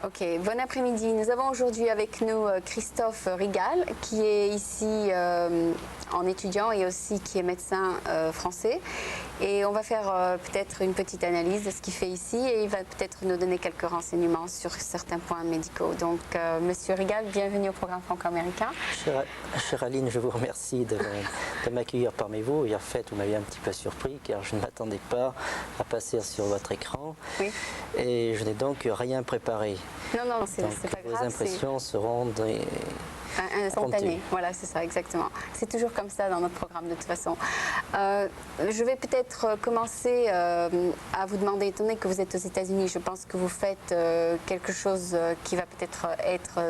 Ok, bon après-midi. Nous avons aujourd'hui avec nous Christophe Rigal, qui est ici en étudiant et aussi qui est médecin français. Et on va faire peut-être une petite analyse de ce qu'il fait ici et il va peut-être nous donner quelques renseignements sur certains points médicaux. Donc, Monsieur Rigal, bienvenue au programme franco-américain. Chère Aline, je vous remercie de m'accueillir parmi vous. Et en fait, vous m'avez un petit peu surpris car je ne m'attendais pas à passer sur votre écran. Oui. Et je n'ai donc rien préparé. Non, c'est pas grave. Vos impressions seront spontané. Voilà, c'est ça, exactement. C'est toujours comme ça dans notre programme de toute façon. Je vais peut-être commencer à vous demander, étant donné que vous êtes aux États-Unis, je pense que vous faites quelque chose qui va peut-être être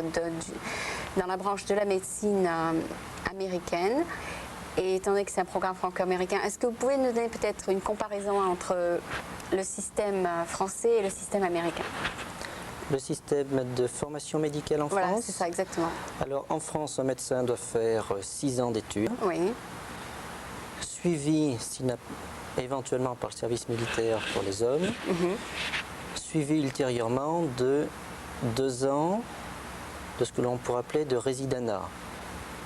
dans la branche de la médecine américaine. Et étant donné que c'est un programme franco-américain, est-ce que vous pouvez nous donner peut-être une comparaison entre le système français et le système américain? Le système de formation médicale en France? Voilà, c'est ça, exactement. Alors, en France, un médecin doit faire 6 ans d'études. Oui. Suivi, éventuellement par le service militaire pour les hommes. Suivi ultérieurement de 2 ans de ce que l'on pourrait appeler de résidanat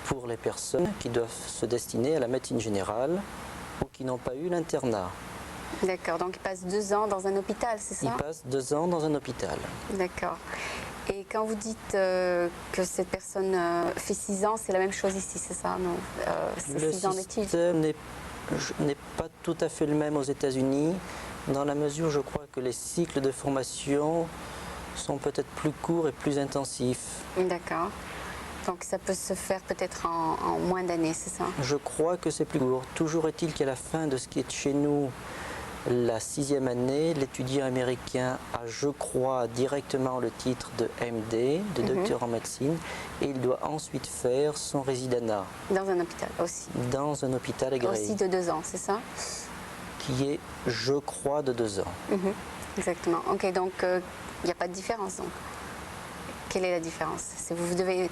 pour les personnes qui doivent se destiner à la médecine générale ou qui n'ont pas eu l'internat. D'accord, donc il passe 2 ans dans un hôpital, c'est ça? Il passe 2 ans dans un hôpital. D'accord. Et quand vous dites que cette personne fait 6 ans, c'est la même chose ici, c'est ça? Non, c'est 6 ans d'études. Le système n'est pas tout à fait le même aux États-Unis, dans la mesure où je crois que les cycles de formation sont peut-être plus courts et plus intensifs. D'accord. Donc ça peut se faire peut-être en moins d'années, c'est ça? Je crois que c'est plus court. Toujours est-il qu'à la fin de ce qui est chez nous, la 6e année, l'étudiant américain a, je crois, directement le titre de MD, de docteur en médecine, et il doit ensuite faire son résidanat. Dans un hôpital aussi? Dans un hôpital agréé. Aussi de 2 ans, c'est ça? Qui est, je crois, de 2 ans. Exactement. Ok, donc il n'y a pas de différence donc. Quelle est la différence? Vous devez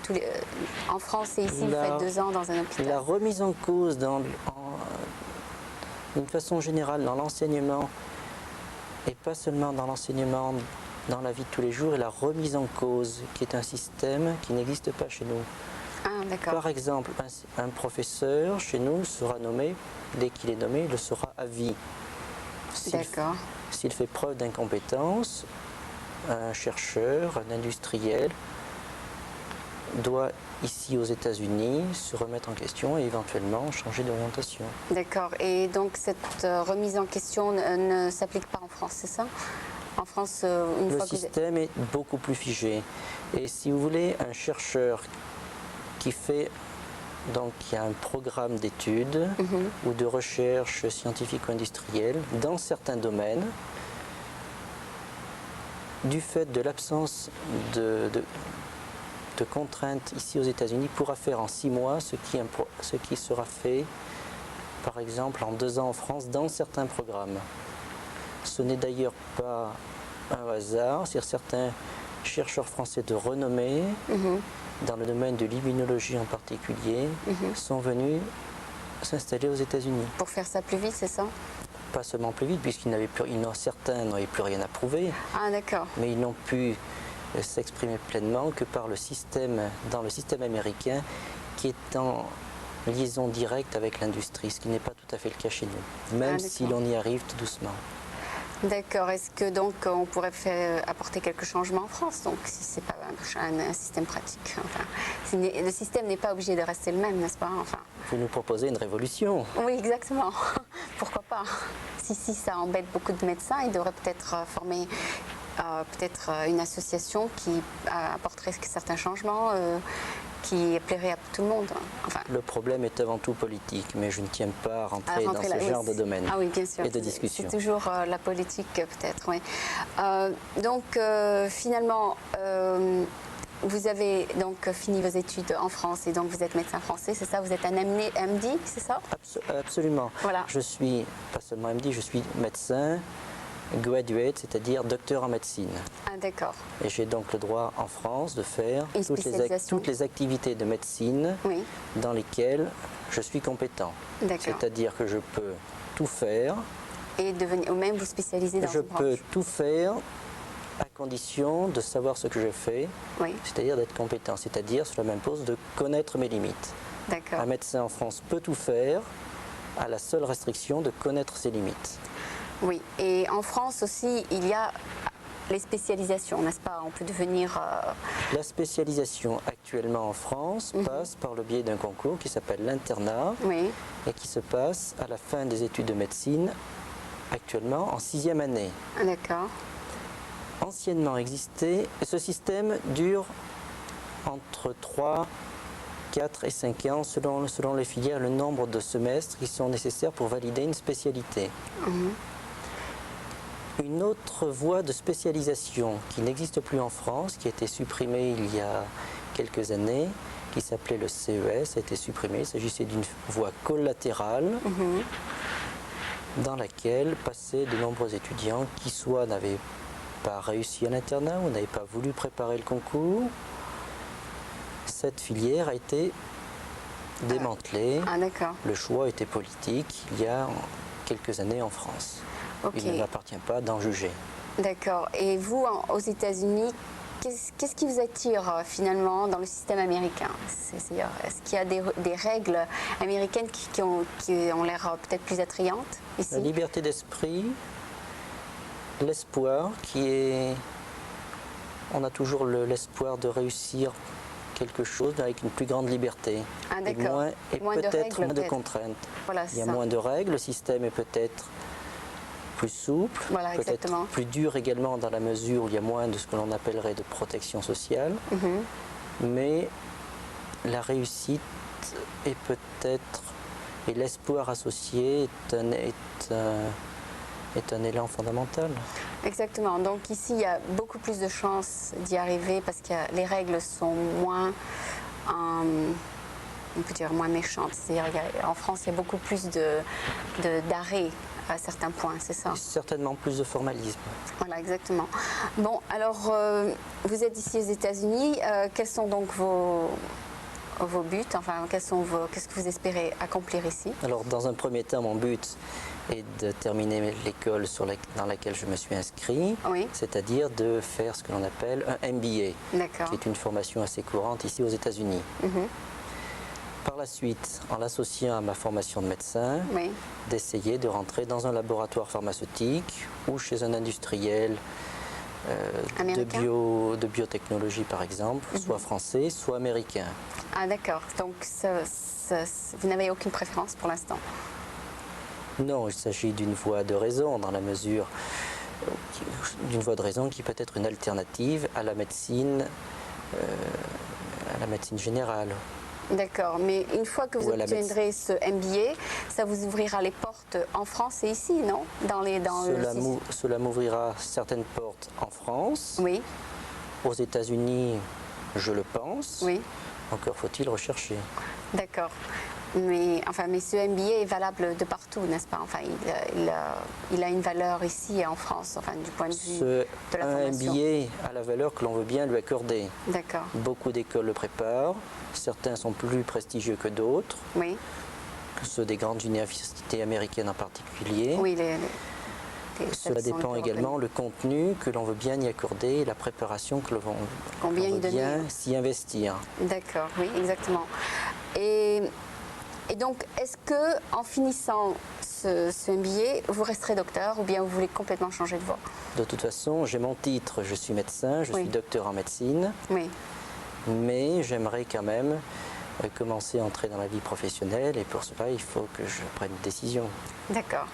en France et ici, vous faites 2 ans dans un hôpital. La remise en cause d'une façon générale dans l'enseignement, et pas seulement dans l'enseignement, dans la vie de tous les jours, est la remise en cause, qui est un système qui n'existe pas chez nous. Ah, d'accord. Par exemple, un professeur chez nous sera nommé, dès qu'il est nommé, il le sera à vie. D'accord. S'il fait preuve d'incompétence, un chercheur, un industriel, doit ici aux États-Unis se remettre en question et éventuellement changer d'orientation. D'accord. Et donc cette remise en question ne s'applique pas en France, c'est ça? En France, le système est beaucoup plus figé. Et si vous voulez, un chercheur qui fait, donc il y a un programme d'études ou de recherche scientifico-industrielle dans certains domaines, du fait de l'absence de contraintes ici aux États-Unis, pourra faire en 6 mois ce qui sera fait, par exemple, en 2 ans en France dans certains programmes. Ce n'est d'ailleurs pas un hasard, c'est certains chercheurs français de renommée, dans le domaine de l'immunologie en particulier, sont venus s'installer aux États-Unis. Pour faire ça plus vite, c'est ça? Pas seulement plus vite, puisqu'ils certains n'avaient plus rien à prouver. Ah, d'accord. Mais ils n'ont pu s'exprimer pleinement que par dans le système américain qui est en liaison directe avec l'industrie, ce qui n'est pas tout à fait le cas chez nous, même si l'on y arrive tout doucement. D'accord. Est-ce que donc on pourrait apporter quelques changements en France, donc si c'est pas un système pratique? Enfin, le système n'est pas obligé de rester le même, n'est-ce pas? Enfin. Vous nous proposez une révolution? Oui, exactement. Pourquoi pas? Si ça embête beaucoup de médecins, ils devraient peut-être former une association qui apporterait certains changements qui plairait à tout le monde. Enfin, le problème est avant tout politique, mais je ne tiens pas à rentrer dans ce genre de domaine bien sûr, et de discussion. C'est toujours la politique peut-être, oui. Donc finalement, vous avez donc fini vos études en France et donc vous êtes médecin français, c'est ça? Vous êtes un MD, c'est ça? Absolument. Voilà. Je suis, pas seulement MD, je suis médecin, graduate, c'est-à-dire docteur en médecine. Ah, d'accord. Et j'ai donc le droit en France de faire toutes les activités de médecine dans lesquelles je suis compétent. C'est-à-dire que je peux tout faire. Et ou même vous spécialiser dans Je peux tout faire à condition de savoir ce que je fais, Oui, c'est-à-dire d'être compétent. C'est-à-dire, cela m'impose de connaître mes limites. d'accord. Un médecin en France peut tout faire, à la seule restriction de connaître ses limites. Oui, et en France aussi, il y a les spécialisations, n'est-ce pas? On peut devenir... La spécialisation actuellement en France passe par le biais d'un concours qui s'appelle l'internat Oui, et qui se passe à la fin des études de médecine, actuellement en 6e année. ah, d'accord. Anciennement existait, et ce système dure entre 3, 4 et 5 ans selon les filières, le nombre de semestres qui sont nécessaires pour valider une spécialité. Une autre voie de spécialisation qui n'existe plus en France, qui a été supprimée il y a quelques années, qui s'appelait le CES, a été supprimée. Il s'agissait d'une voie collatérale dans laquelle passaient de nombreux étudiants qui soit n'avaient pas réussi à l'internat ou n'avaient pas voulu préparer le concours. Cette filière a été démantelée. Ah, d'accord. Le choix était politique il y a quelques années en France. Ok. Il ne m'appartient pas d'en juger. D'accord. Et vous, aux États-Unis, qu'est-ce qui vous attire finalement dans le système américain? Est-ce qu'il y a des règles américaines qui ont l'air peut-être plus attrayantes ici? La liberté d'esprit, l'espoir qui est... On a toujours l'espoir de réussir quelque chose avec une plus grande liberté. Ah, et d'accord. Moins de peut-être règles, moins de peut-être. contraintes. Voilà, Il y a ça. moins de règles, le système est peut-être plus souple, Voilà, peut-être exactement. plus dur également dans la mesure où il y a moins de ce que l'on appellerait de protection sociale. Mais la réussite est peut-être, et l'espoir associé est un élan fondamental. Exactement. Donc ici, il y a beaucoup plus de chances d'y arriver parce que les règles sont moins, on peut dire, moins méchantes. C'est-à-dire, en France, il y a beaucoup plus d'arrêts à certains points, c'est ça? Certainement plus de formalisme. Voilà, exactement. Bon, alors, vous êtes ici aux États-Unis. Quels sont donc vos buts? Enfin, qu'est-ce que vous espérez accomplir ici? Alors, dans un premier temps, mon but est de terminer l'école dans laquelle je me suis inscrit, Oui. c'est-à-dire de faire ce que l'on appelle un MBA, D'accord. qui est une formation assez courante ici aux États-Unis. Par la suite, en l'associant à ma formation de médecin, Oui. d'essayer de rentrer dans un laboratoire pharmaceutique ou chez un industriel Américain? de biotechnologie par exemple, soit français, soit américain. Ah, d'accord. Donc, vous n'avez aucune préférence pour l'instant? Non, il s'agit d'une voie de raison dans la mesure d'une voie de raison qui peut être une alternative à la médecine générale. D'accord, mais une fois que vous obtiendrez ce MBA, ça vous ouvrira les portes en France et ici, non? Cela m'ouvrira certaines portes en France. Oui. Aux États-Unis, je le pense. Oui. Encore faut-il rechercher. D'accord. Mais ce MBA est valable de partout, n'est-ce pas? Enfin, il a une valeur ici et en France, enfin, du point de vue de la formation. Un MBA a la valeur que l'on veut bien lui accorder. D'accord. Beaucoup d'écoles le préparent. Certains sont plus prestigieux que d'autres. Oui. Ceux des grandes universités américaines en particulier. Oui, Cela dépend également le contenu que l'on veut bien y accorder et la préparation que l'on veut bien s'y investir. D'accord, oui, exactement. Et donc, est-ce que en finissant ce MBA, vous resterez docteur ou bien vous voulez complètement changer de voie? De toute façon, j'ai mon titre, je suis médecin, je suis docteur en médecine. Oui. Mais j'aimerais quand même commencer à entrer dans la vie professionnelle et pour cela, il faut que je prenne une décision. D'accord.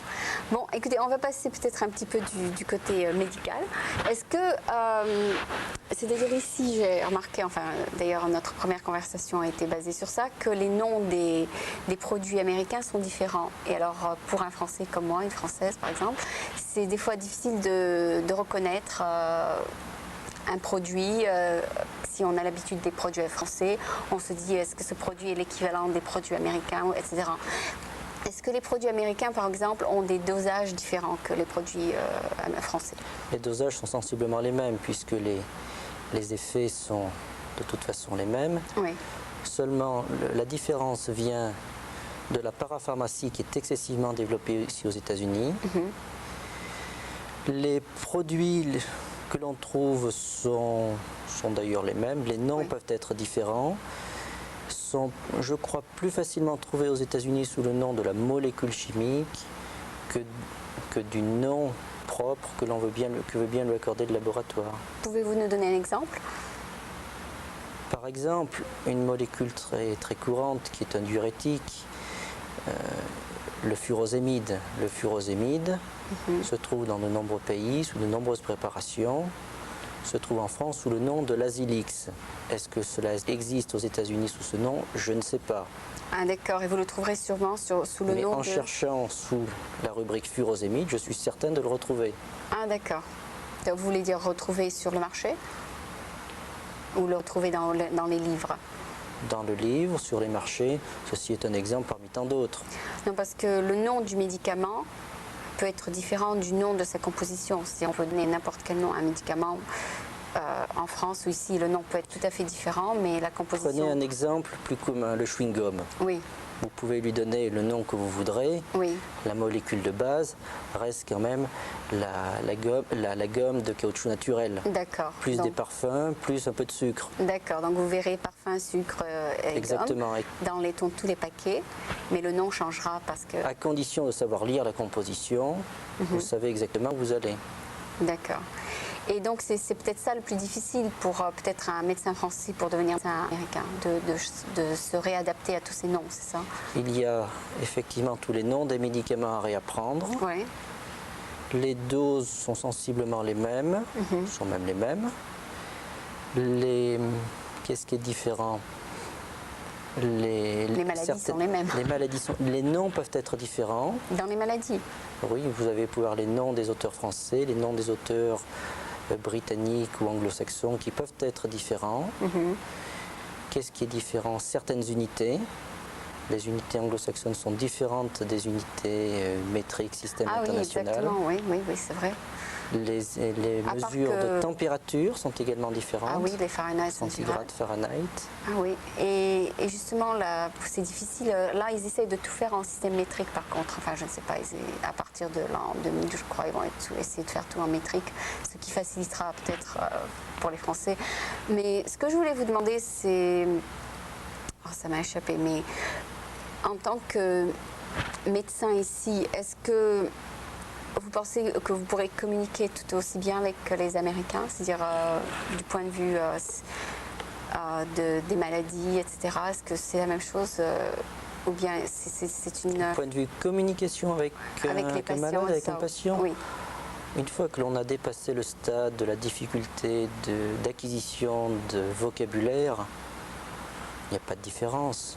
Bon, écoutez, on va passer peut-être un petit peu du côté médical. Est-ce que, c'est-à-dire ici, j'ai remarqué, enfin d'ailleurs notre première conversation a été basée sur ça, que les noms des produits américains sont différents. Et alors, pour un Français comme moi, une Française par exemple, c'est des fois difficile de reconnaître un produit. Si on a l'habitude des produits français, on se dit est-ce que ce produit est l'équivalent des produits américains, etc. Est-ce que les produits américains, par exemple, ont des dosages différents que les produits français? Les dosages sont sensiblement les mêmes puisque les effets sont de toute façon les mêmes. Oui. Seulement, la différence vient de la parapharmacie qui est excessivement développée ici aux États-Unis. Les produits que l'on trouve sont d'ailleurs les mêmes. Les noms Oui. peuvent être différents. Sont, je crois, plus facilement trouvés aux États-Unis sous le nom de la molécule chimique que du nom propre que veut bien lui accorder le laboratoire. Pouvez-vous nous donner un exemple? Par exemple, une molécule très courante qui est un diurétique, le furosémide. Le furosémide se trouve dans de nombreux pays, sous de nombreuses préparations, se trouve en France sous le nom de l'Azilix. Est-ce que cela existe aux États-Unis sous ce nom? Je ne sais pas. Ah d'accord, et vous le trouverez sûrement sous le Mais nom en de... cherchant sous la rubrique furosémide, je suis certain de le retrouver. Ah d'accord. Donc, vous voulez dire retrouver sur le marché? Ou le retrouver dans les livres? Dans le livre, sur les marchés, ceci est un exemple parmi tant d'autres. Non, parce que le nom du médicament peut être différent du nom de sa composition. Si on peut donner n'importe quel nom à un médicament en France ou ici, le nom peut être tout à fait différent, mais la composition... Prenez un exemple plus commun, le chewing-gum. Oui, Vous pouvez lui donner le nom que vous voudrez. oui, La molécule de base reste quand même la gomme de caoutchouc naturel. d'accord. Plus Donc, des parfums, plus un peu de sucre. d'accord, donc vous verrez parfum, sucre et Exactement. gomme dans tous les paquets, mais le nom changera parce que... À condition de savoir lire la composition, vous savez exactement où vous allez. D'accord. Et donc c'est peut-être ça le plus difficile pour peut-être un médecin français pour devenir médecin américain, de se réadapter à tous ces noms, c'est ça? Il y a effectivement tous les noms des médicaments à réapprendre. Oui. Les doses sont sensiblement les mêmes, sont même les mêmes. Qu'est-ce qui est différent? Les maladies sont les mêmes. Les noms peuvent être différents. Dans les maladies? Oui, vous allez pouvoir les noms des auteurs français, les noms des auteurs britanniques ou anglo-saxons qui peuvent être différents. Qu'est-ce qui est différent? Certaines unités. Les unités anglo-saxonnes sont différentes des unités métriques, système Ah oui, international. exactement, oui, c'est vrai. Les À part mesures que- de température sont également différentes. Ah oui, les Fahrenheit, Centigrade, Fahrenheit. Ah oui, et justement, là, c'est difficile. Là, ils essayent de tout faire en système métrique, par contre. Enfin, je ne sais pas, à partir de l'an 2000, je crois, ils vont essayer de faire tout en métrique, ce qui facilitera peut-être pour les Français. Mais ce que je voulais vous demander, c'est... Oh, ça m'a échappé, mais en tant que médecin ici, est-ce que vous pensez que vous pourrez communiquer tout aussi bien avec les Américains, c'est-à-dire du point de vue des maladies, etc. Est-ce que c'est la même chose ou bien c'est une... Du point de vue communication avec les un patients, malade, avec ça, un patient, oui. une fois que l'on a dépassé le stade de la difficulté d'acquisition de vocabulaire, il n'y a pas de différence.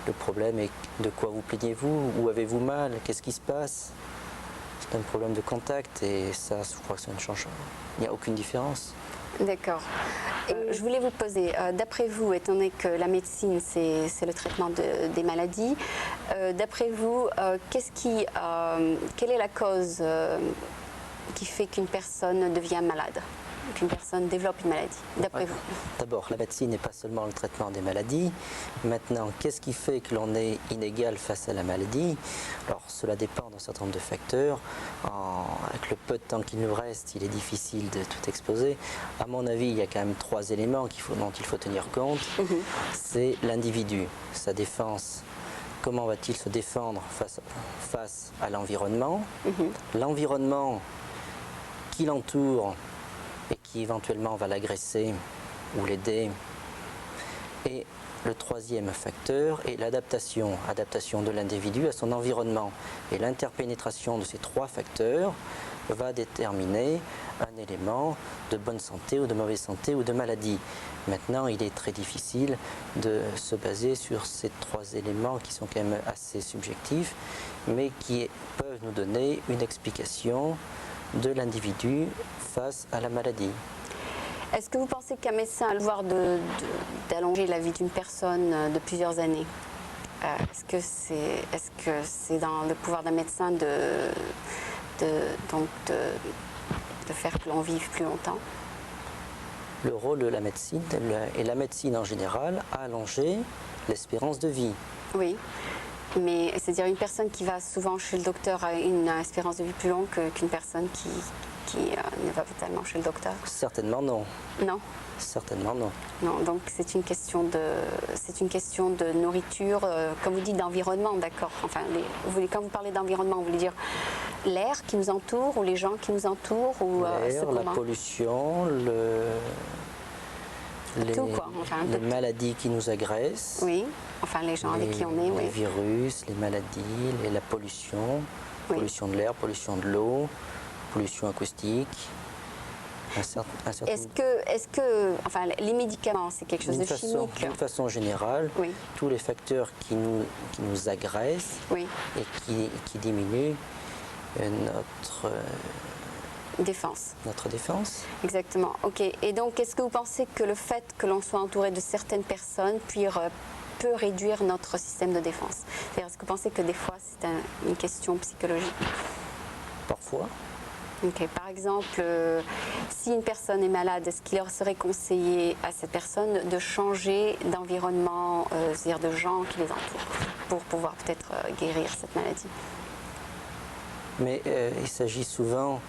Le problème est de quoi vous plaignez-vous? Où avez-vous mal? Qu'est-ce qui se passe? C'est un problème de contact et ça, je crois que ça ne change pas. Il n'y a aucune différence. D'accord. Et je voulais vous poser, d'après vous, étant donné que la médecine, c'est le traitement des maladies, d'après vous, quelle est la cause qui fait qu'une personne devient malade, qu'une personne développe une maladie, d'après vous? D'abord, la médecine n'est pas seulement le traitement des maladies. Maintenant, qu'est-ce qui fait que l'on est inégal face à la maladie? Alors, cela dépend d'un certain nombre de facteurs. Avec le peu de temps qu'il nous reste, il est difficile de tout exposer. À mon avis, il y a quand même 3 éléments dont il faut tenir compte. C'est l'individu, sa défense. Comment va-t-il se défendre face à l'environnement? L'environnement qui l'entoure et qui éventuellement va l'agresser ou l'aider. Et le troisième facteur est l'adaptation, adaptation de l'individu à son environnement. Et l'interpénétration de ces 3 facteurs va déterminer un élément de bonne santé ou de mauvaise santé ou de maladie. Maintenant, il est très difficile de se baser sur ces 3 éléments qui sont quand même assez subjectifs, mais qui peuvent nous donner une explication de l'individu face à la maladie. Est-ce que vous pensez qu'un médecin a le pouvoir d'allonger la vie d'une personne de plusieurs années? Est-ce que c'est dans le pouvoir d'un médecin de faire que l'on vive plus longtemps? Le rôle de la médecine, et la médecine en général, a allongé l'espérance de vie. Oui, mais c'est-à-dire une personne qui va souvent chez le docteur a une espérance de vie plus longue qu'une personne qui ne va pas tellement chez le docteur? Certainement non. Non. Certainement non. Non, donc c'est une question de nourriture, comme vous dites, d'environnement, d'accord. Enfin, quand vous parlez d'environnement, vous voulez dire l'air qui nous entoure ou les gens qui nous entourent ou L'air, la pollution, tout, quoi. Enfin, les maladies qui nous agressent. Oui, enfin les gens avec qui on est, oui. Les virus, les maladies, la pollution, Oui. Pollution de l'air, pollution de l'eau, pollution acoustique. Est-ce que, enfin, les médicaments, c'est quelque chose de chimique? D'une façon générale, Oui. tous les facteurs qui nous agressent Oui. et qui diminuent notre Défense. Notre défense. Exactement. Ok. Et donc, est-ce que vous pensez que le fait que l'on soit entouré de certaines personnes peut réduire notre système de défense? C'est-à-dire, est-ce que vous pensez que des fois, c'est une question psychologique? Parfois. Ok. Par exemple, si une personne est malade, est-ce qu'il leur serait conseillé à cette personne de changer d'environnement, c'est-à-dire de gens qui les entourent, pour pouvoir peut-être guérir cette maladie? Mais il s'agit souvent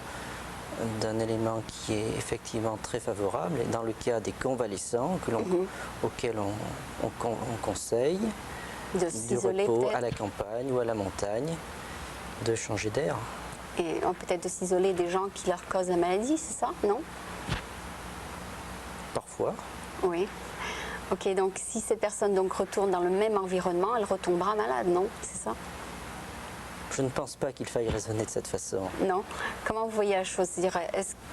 d'un élément qui est effectivement très favorable. Et dans le cas des convalescents auxquels on conseille De du s'isoler repos peut-être? à la campagne ou à la montagne, de changer d'air. Et peut-être de s'isoler des gens qui leur causent la maladie, c'est ça? Non? Parfois. Oui. Ok, donc si cette personne donc retourne dans le même environnement, elle retombera malade, non? C'est ça? Je ne pense pas qu'il faille raisonner de cette façon. Non. Comment vous voyez la chose? C'est-à-dire,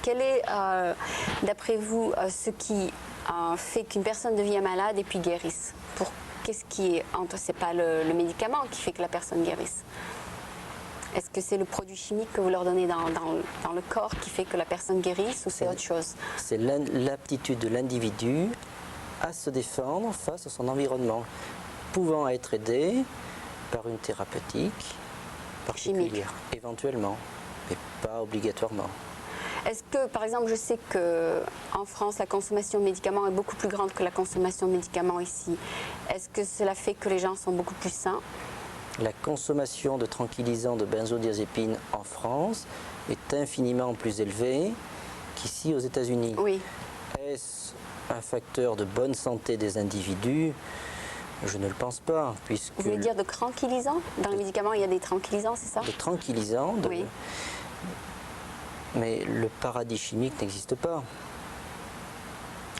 quel est, d'après vous, ce qui fait qu'une personne devient malade et puis guérisse? Qu'est-ce qui est c'est pas le médicament qui fait que la personne guérisse? Est-ce que c'est le produit chimique que vous leur donnez dans le corps qui fait que la personne guérisse ou c'est autre chose? C'est l'aptitude de l'individu à se défendre face à son environnement, pouvant être aidé par une thérapeutique particulière, chimique, éventuellement, mais pas obligatoirement. Est-ce que, par exemple, je sais qu'en France, la consommation de médicaments est beaucoup plus grande que la consommation de médicaments ici. Est-ce que cela fait que les gens sont beaucoup plus sains? La consommation de tranquillisants de benzodiazépines en France est infiniment plus élevée qu'ici aux États-Unis. Oui. Est-ce un facteur de bonne santé des individus? Je ne le pense pas, puisque... Vous voulez dire de tranquillisants? Dans les médicaments, il y a des tranquillisants, c'est ça? De tranquillisants, Oui. Mais le paradis chimique n'existe pas.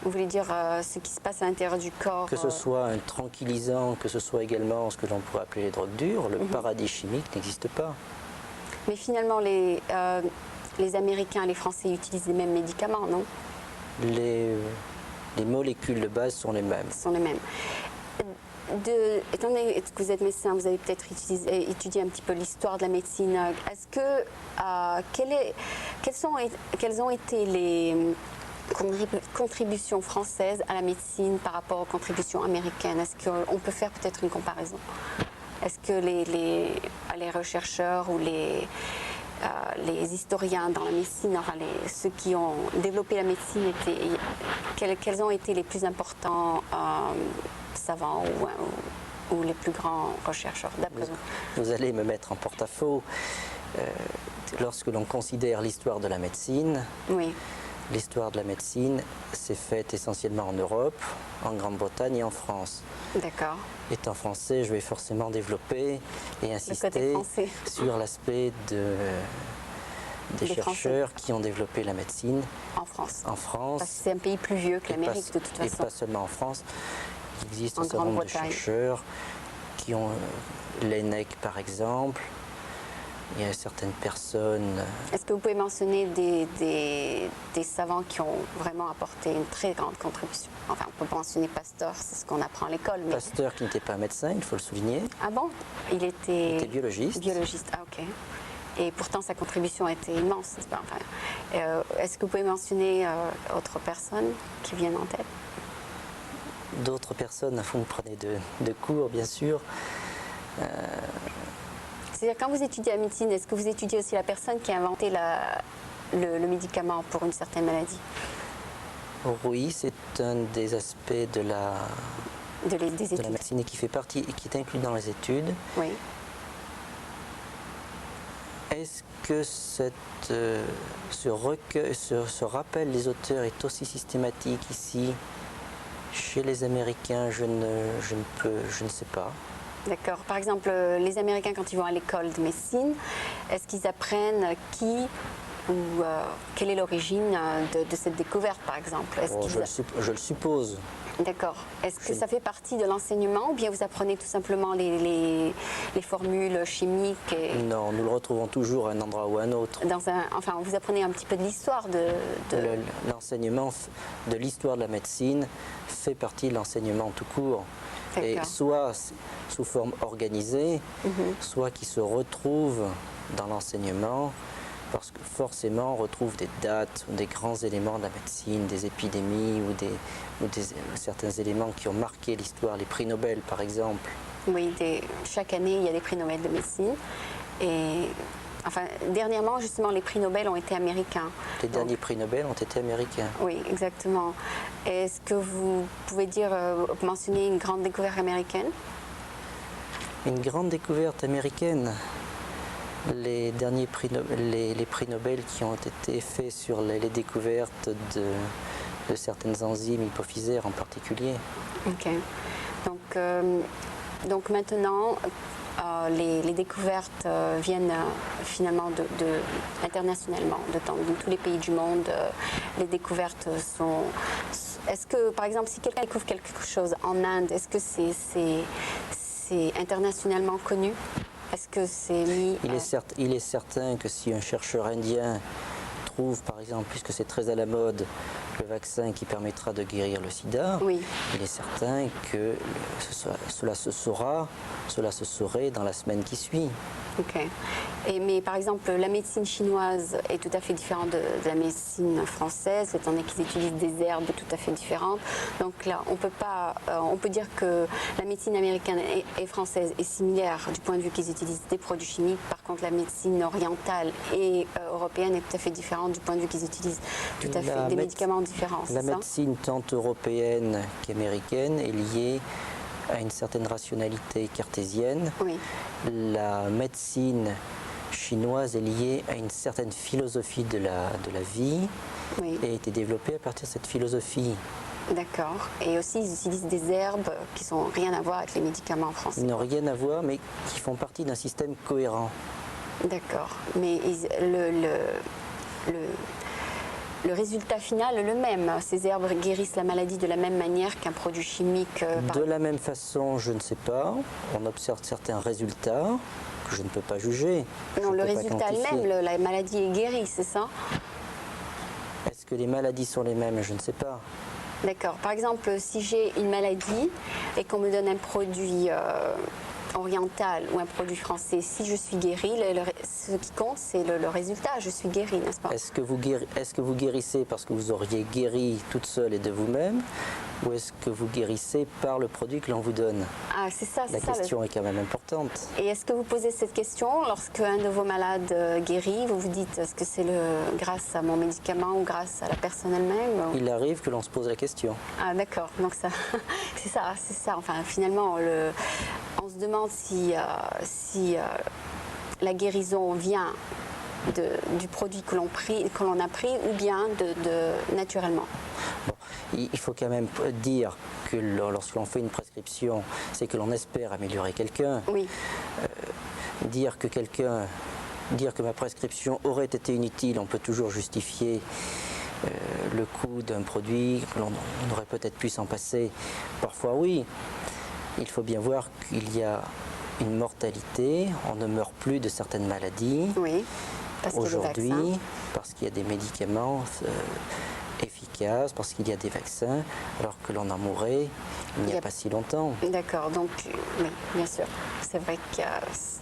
Vous voulez dire ce qui se passe à l'intérieur du corps? Que ce soit un tranquillisant, que ce soit également ce que l'on pourrait appeler les drogues dures, le paradis chimique n'existe pas. Mais finalement, les Américains et les Français utilisent les mêmes médicaments, non? Les molécules de base sont les mêmes. Sont les mêmes. Étant donné que vous êtes médecin, vous avez peut-être étudié un petit peu l'histoire de la médecine. Est-ce que quelles ont été les contributions françaises à la médecine par rapport aux contributions américaines? Est-ce qu'on peut faire peut-être une comparaison? Est-ce que les chercheurs ou les historiens dans la médecine, enfin ceux qui ont développé la médecine, quels ont été les plus importants savants ou les plus grands chercheurs, d'après vous? Vous allez me mettre en porte-à-faux. Lorsque l'on considère l'histoire de la médecine, oui. L'histoire de la médecine s'est faite essentiellement en Europe, en Grande-Bretagne et en France. D'accord. Étant français, je vais forcément développer et insister sur l'aspect des chercheurs qui ont développé la médecine en France. En France. Parce que c'est un pays plus vieux que l'Amérique de toute façon. Et pas seulement en France. Il existe un certain nombre de chercheurs qui ont l'ENEC par exemple. Il y a certaines personnes... Est-ce que vous pouvez mentionner des savants qui ont vraiment apporté une très grande contribution? Enfin, on peut mentionner Pasteur, c'est ce qu'on apprend à l'école. Mais... Pasteur qui n'était pas médecin, il faut le souligner. Ah bon? Il était biologiste. Biologiste, ah ok. Et pourtant, sa contribution a été immense. Est-ce que vous pouvez mentionner autres personnes qui viennent en tête? D'autres personnes, vous me prenez de court, bien sûr. C'est-à-dire, quand vous étudiez la médecine, est-ce que vous étudiez aussi la personne qui a inventé le médicament pour une certaine maladie? Oui, c'est un des aspects de la médecine et qui fait partie et qui est inclus dans les études. Oui. est-ce que ce rappel des auteurs est aussi systématique ici chez les Américains? Je ne sais pas. D'accord. Par exemple, les Américains, quand ils vont à l'école de médecine, est-ce qu'ils apprennent qui ou quelle est l'origine de cette découverte, par exemple? Je le suppose. D'accord. Est-ce que ça fait partie de l'enseignement ou bien vous apprenez tout simplement les formules chimiques Non, nous le retrouvons toujours à un endroit ou à un autre. Enfin, vous apprenez un petit peu de l'histoire L'enseignement de l'histoire de la médecine fait partie de l'enseignement tout court. Et soit sous forme organisée, soit qui se retrouve dans l'enseignement, parce que forcément on retrouve des dates, des grands éléments de la médecine, des épidémies ou certains éléments qui ont marqué l'histoire, les prix Nobel par exemple. Oui, chaque année il y a des prix Nobel de médecine. Et enfin, dernièrement justement les prix Nobel ont été américains. Les derniers prix Nobel ont été américains. Oui, exactement. Est-ce que vous pouvez mentionner une grande découverte américaine? Une grande découverte américaine? Les derniers prix Nobel qui ont été faits sur les découvertes de certaines enzymes hypophysaires en particulier. Ok. Donc maintenant, les découvertes viennent finalement internationalement, dans tous les pays du monde. Les découvertes sont... Est-ce que, par exemple, si quelqu'un découvre quelque chose en Inde, est-ce que c'est internationalement connu? Est-ce que c'est mis... Il est certain que si un chercheur indien trouve, par exemple, puisque c'est très à la mode, le vaccin qui permettra de guérir le sida, oui, il est certain que cela se saurait dans la semaine qui suit. Ok. Mais par exemple, la médecine chinoise est tout à fait différente de la médecine française, étant donné qu'ils utilisent des herbes tout à fait différentes. Donc là, on peut dire que la médecine américaine et française est similaire du point de vue qu'ils utilisent des produits chimiques. Par contre, la médecine orientale et européenne est tout à fait différente du point de vue qu'ils utilisent tout à fait des médicaments différents. La médecine tant européenne qu'américaine est liée à une certaine rationalité cartésienne. Oui. La médecine chinoise est liée à une certaine philosophie de la vie, oui, et a été développée à partir de cette philosophie. D'accord. Et aussi, ils utilisent des herbes qui n'ont rien à voir avec les médicaments français. Ils n'ont rien à voir, mais qui font partie d'un système cohérent. D'accord. Mais le résultat final est le même. Ces herbes guérissent la maladie de la même manière qu'un produit chimique. De la même façon, je ne sais pas. On observe certains résultats que je ne peux pas juger. Non, le résultat est le même. La maladie est guérie, c'est ça? Est-ce que les maladies sont les mêmes? Je ne sais pas. D'accord. Par exemple, si j'ai une maladie et qu'on me donne un produit oriental ou un produit français, si je suis guérie, ce qui compte, c'est le résultat. Je suis guérie, n'est-ce pas? Est-ce que vous guérissez parce que vous auriez guéri toute seule et de vous-même, ou est-ce que vous guérissez par le produit que l'on vous donne? Ah, c'est ça. La question est quand même importante. Et est-ce que vous posez cette question lorsque un de vos malades guérit? Vous vous dites, est-ce que c'est grâce à mon médicament ou grâce à la personne elle-même? Il arrive que l'on se pose la question. Ah, d'accord. Donc ça, c'est ça. Enfin, finalement, on se demande si la guérison vient du produit que l'on a pris ou bien naturellement. Bon, il faut quand même dire que lorsqu'on fait une prescription, c'est que l'on espère améliorer quelqu'un. Oui. Dire que ma prescription aurait été inutile, on peut toujours justifier le coût d'un produit, que l'on aurait peut-être pu s'en passer. Parfois oui. Il faut bien voir qu'il y a une mortalité, on ne meurt plus de certaines maladies. Oui, aujourd'hui, parce qu'il y a des médicaments efficaces, parce qu'il y a des vaccins, alors que l'on en mourait il n'y a pas si longtemps. D'accord, donc oui, bien sûr. C'est vrai que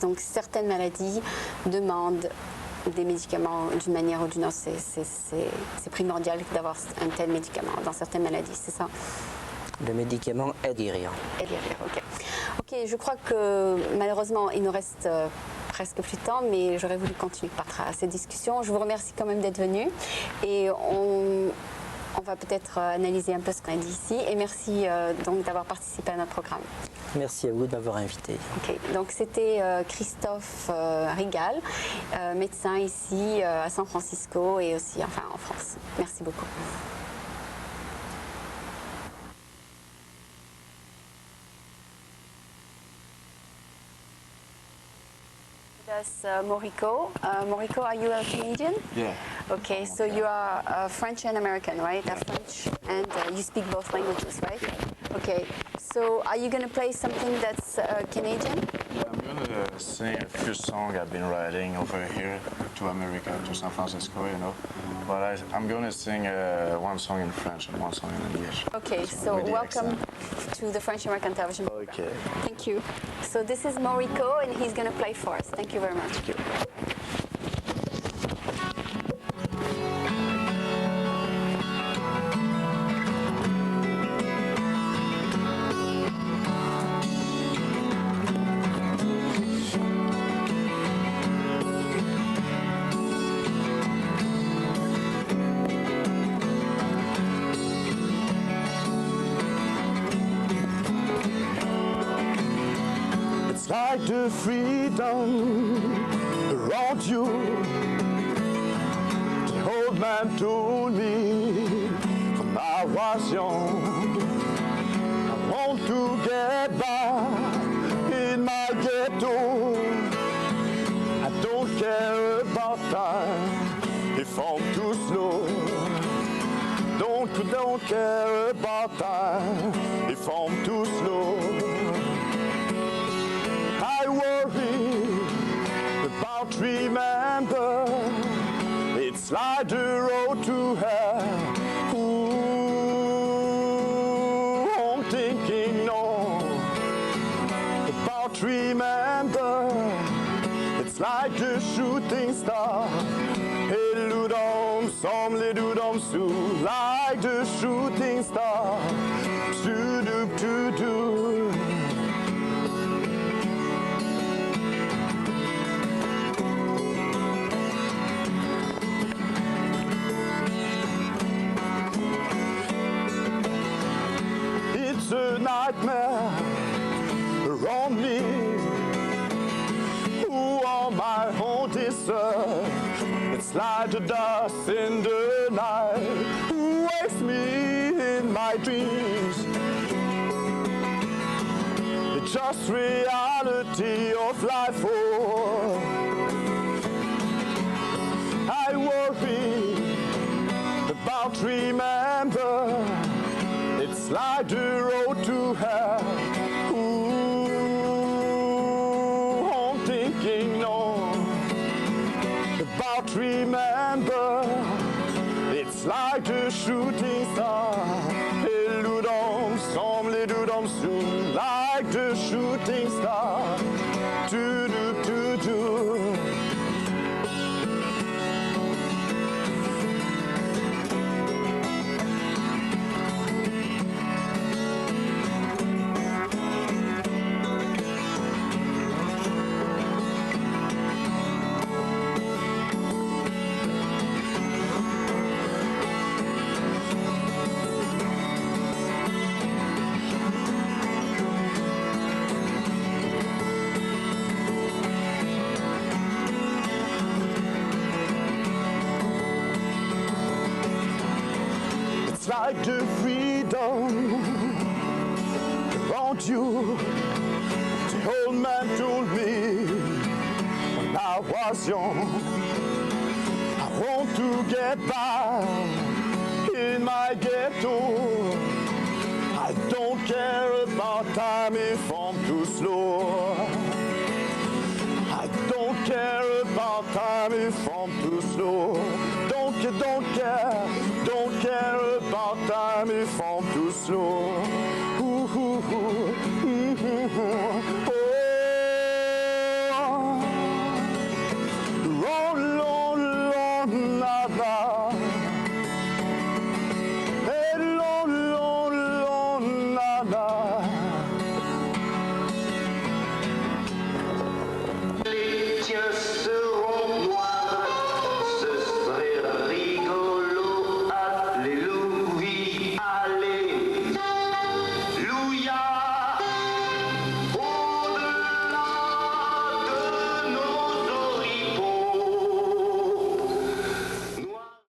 donc, certaines maladies demandent des médicaments d'une manière ou d'une autre. C'est primordial d'avoir un tel médicament dans certaines maladies, c'est ça? Le médicament aide à guérir. Ok. Ok, je crois que malheureusement, il nous reste presque plus de temps, mais j'aurais voulu continuer par cette discussion. Je vous remercie quand même d'être venu et on va peut-être analyser un peu ce qu'on a dit ici. Et merci donc d'avoir participé à notre programme. Merci à vous de m'avoir invité. Ok, donc c'était Christophe Rigal, médecin ici à San Francisco et aussi en France. Merci beaucoup. That's Moriko. Moriko, are you a Canadian? Yeah. Okay, so you are French and American, right? French, and you speak both languages, right? Okay, so are you going to play something that's Canadian? I'm gonna sing a few songs I've been writing over here to America, to San Francisco, you know. But I'm gonna sing one song in French and one song in English. Okay, so with the welcome accent. to the French American television program. Okay. Thank you. So this is Moriko, and he's going to play for us. Thank you very much. Thank you. It's like the freedom around you. The old man told me when I was young, I want to get back in my ghetto. I don't care about time if I'm too slow. Don't care about time if I'm too slow. I worry about remember. It's like the road to hell. Ooh, I'm thinking no about remember. It's like the shooting star. Hey, Ludom, some little dom sue, like the shooting star. To-do. It's a nightmare around me. Who am I on this earth? It's like the dust in the night. Who wakes me in my dreams? It's just reality of life. Oh, I worry about remember. It's like the road to hell. Ooh, I'm thinking no about remember. It's like the shooting star. Hey, Ludom, some little dom soon, like the shooting star. Do. It's like the freedom around you. The old man told me when I was young, I want to get back in my ghetto. I don't care about time if I'm too slow. I don't care about time if I'm too slow. Don't care about time if I'm too slow.